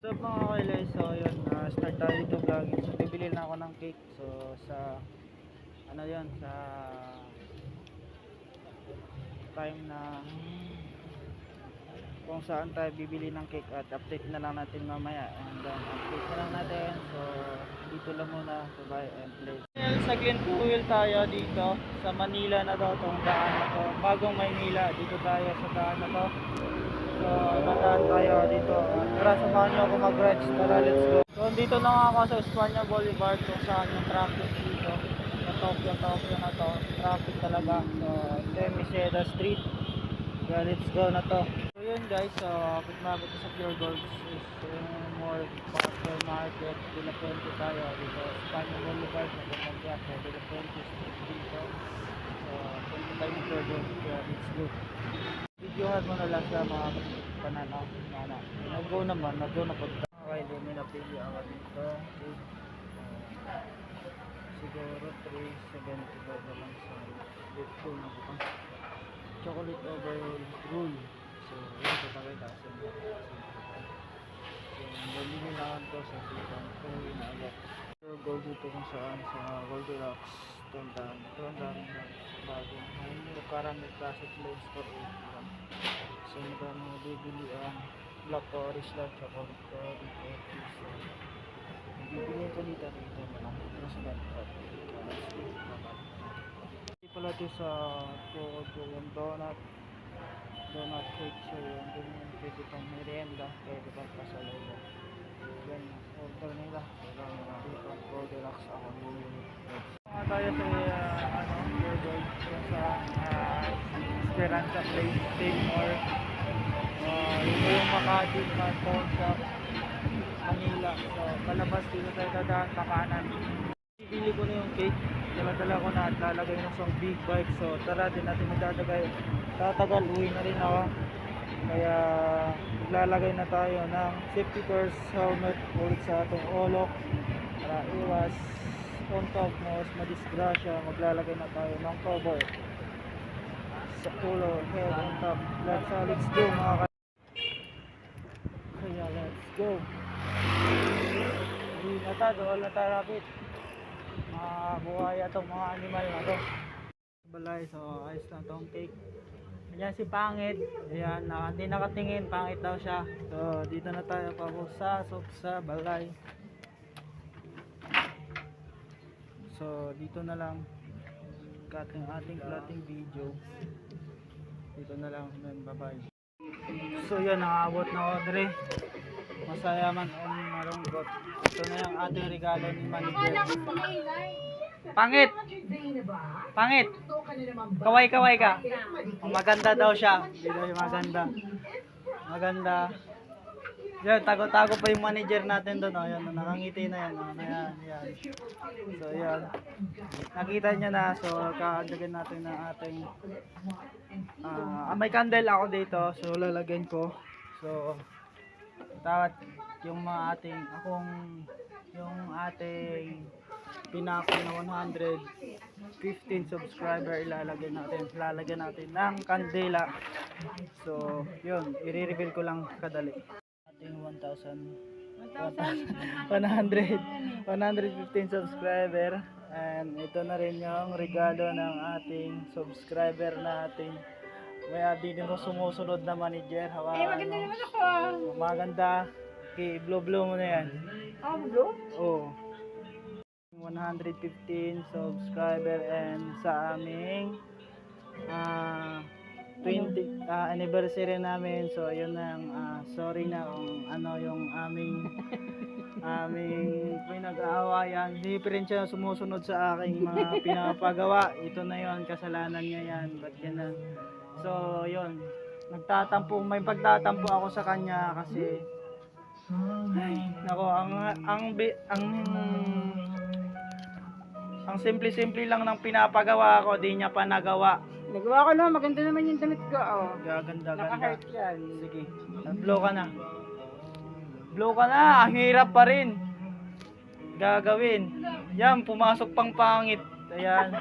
What's up mga kailay, so yun, start tayo dito vlogging. So bibili na ako ng cake. So sa ano yun, sa time na kung saan tayo bibili ng cake, at update na lang natin mamaya. And then update na lang natin. So dito lang muna, so bye and play. Sa Glen Fuel tayo dito sa Manila na to, tong daan na to, bagong Maynila. Dito tayo sa daan na to. So, dadaan tayo dito. Tara, samahan nyo ako mag-rides. Tara, let's go. So, dito na nga ako sa Espanya Boulevard kung saan yung traffic dito. Sa Tokyo na to. Traffic talaga. So, ito yung Meseda Street. Kaya, let's go na to. So, yun guys. So, kapag mabot sa Pure Gold is more Parker Market. De La Fuente tayo. Dito, Espanya Boulevard. Nagpapagyak. So, De La Fuente Street dito. So, punta tayo ng Pure Gold. Kaya, let's go. Videohan mo na lang sa mga pananaw. Nag-go naman, nag-go na pagka. Okay, hindi may napili ako dito. Siguro 3.75 na lang sa dito na po. Chocolate overall rule. So, yun sa pakita sa mga. So, nabili na ako to sa dito. Ito yung inaagap. So, go dito kung saan sa Goldilocks. Tundaan na bagong may karami classic flames for 81. So magkano bibili ang black orange lang chocolate orange. So bibili ko dito na lang mas better. Hindi pala ito sa yung donut cake. So yun din yung pwede pang merienda, pwede pang pasalaya. Yan order nila. So dito Goldilocks ako bibili. Tayo sa Pure Gold sa Esperanza Place, Seymour. Ito yung Makati Pawn Shop, Manila. So palabas dito tayo dadaan sa kanan. Bibili ko na yung cake, dala ko na at lalagay na sa big bike. So tara, din natin magdadagay. Tatagal, uwi na rin ako. Kaya maglalagay na tayo ng safety first helmet ulit sa atong olok para iwas on top mo madisgrasya. Maglalagay na tayo ng cover sa ulo, head on top. Let's go mga kaya let's go. Hindi na ta, doon na ta rapid buhaya itong mga animal na to balay. So ayos na tong cake. Ayan si Pangit, ayan, hindi nakatingin, pangit daw siya. So dito na tayo papasok sa balay. So dito na lang ating ating video. Dito na lang, then bye bye. So yan, nakaabot na ako dre. Masaya man o malungkot. Ito na yung ating regalo ni manager. Pangit! Pangit! Kaway ka. Maganda daw siya. Hindi daw siya maganda. Maganda. Yan, tago-tago pa yung manager natin doon. Oh, yan, nakangiti na yan. Oh, yan. So, yan. Nakita niya na. So, kakagdagan natin ng ating may candle ako dito. So, lalagyan ko. So, tawat yung mga yung ating pinako na 115 subscriber, lalagyan natin ng kandela. So, yun. I-reveal ko lang kadali. 115 subscriber, and ito na rin yung regalo ng ating subscriber natin. May din mo sumusunod na manager. Maganda naman ako. Maganda. Okay, blue mo na yan. Blue? Oh. 115 subscriber, and sa aming 20 anniversary namin. So ayun na, sorry na kung ano yung aming pinag-aawayan. Hindi pa rin siya sumusunod sa aking mga pinapagawa. Ito na yon, kasalanan niya yan. Ba't yan na? So yun, may pagtatampo ako sa kanya kasi nako, ang simple lang ng pinapagawa ko, di niya pa nagawa. Nagawa ko naman, maganda naman yung damit ko. Oh. Gaganda. Naka-heart yan. Sige, blow ka na. Ang hirap pa rin gagawin. Yan, pumasok pang pangit. Ayan.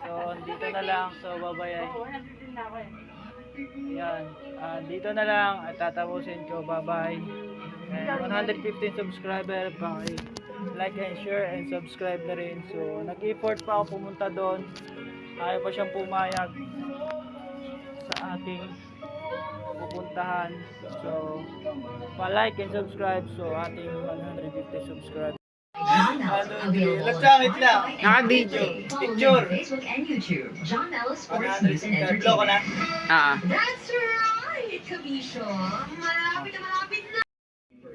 So, dito na lang. So, bye-bye. Ayan. Dito na lang at tatapusin ko. Bye-bye. And 115 subscriber pa like and share and subscribe na rin. So nag-effort pa ako pumunta doon. Ayaw pa siyang pumayag sa ating pupuntahan. So pa-like and subscribe. So ating 150 subscribe. Nagsangit lang. Naka-video. Picture. Facebook and YouTube. John Mello Sports 100 News and subscribe ko na. Entertainment. That's right, Kabisyo. Malapit na malapit na.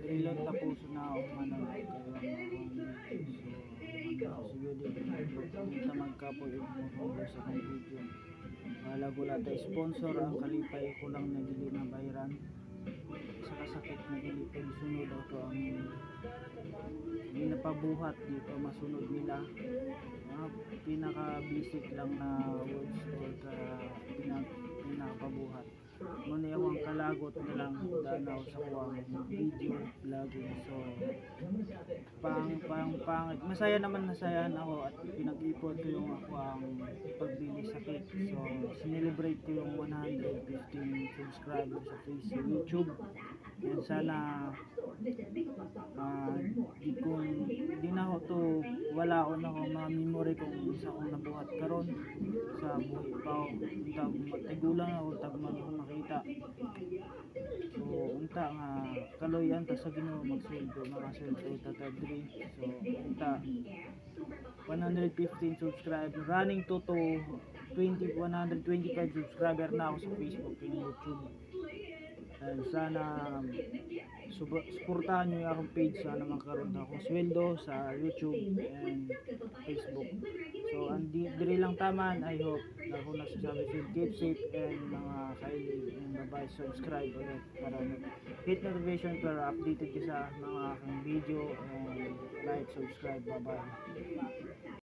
Ilang tapuso na ako manonood kita magkapoy mo sa akong video. Wala ko lang tayo sponsor ang kalipay ko lang na dili na bayaran sa kasakit na dili pa sunod ako ang hindi na pabuhat dito masunod nila pinaka basic lang na words or pinakapabuhat muna yung kalagot na lang danaw sa kuwang video vlogging. So pangit masaya naman nasayahan ako at pinag-ipon ko yung ako ang pagbili sakit. So sinelebrate ko yung 115 subscribers sa Facebook, YouTube, and sana di na ako to wala ko na ako mga memory kung isa akong nabuhat karon sa buhay pa ako tag matigulang ako tag makita. So unta nga kaloyan ta sa Ginoo magsweldo mga sweldo tatadri. So unta 115 subscribers running to 125 subscriber na ako sa Facebook and YouTube. And sana suportahan nyo yung akong page. Sana magkaroon na akong sweldo sa YouTube and Facebook. So diri lang taman. I hope na kung nagsasabi sila keep safe and mga kaili and bye subscribe ulit para hit notification para updated ka sa mga aking video and like subscribe. Bye bye.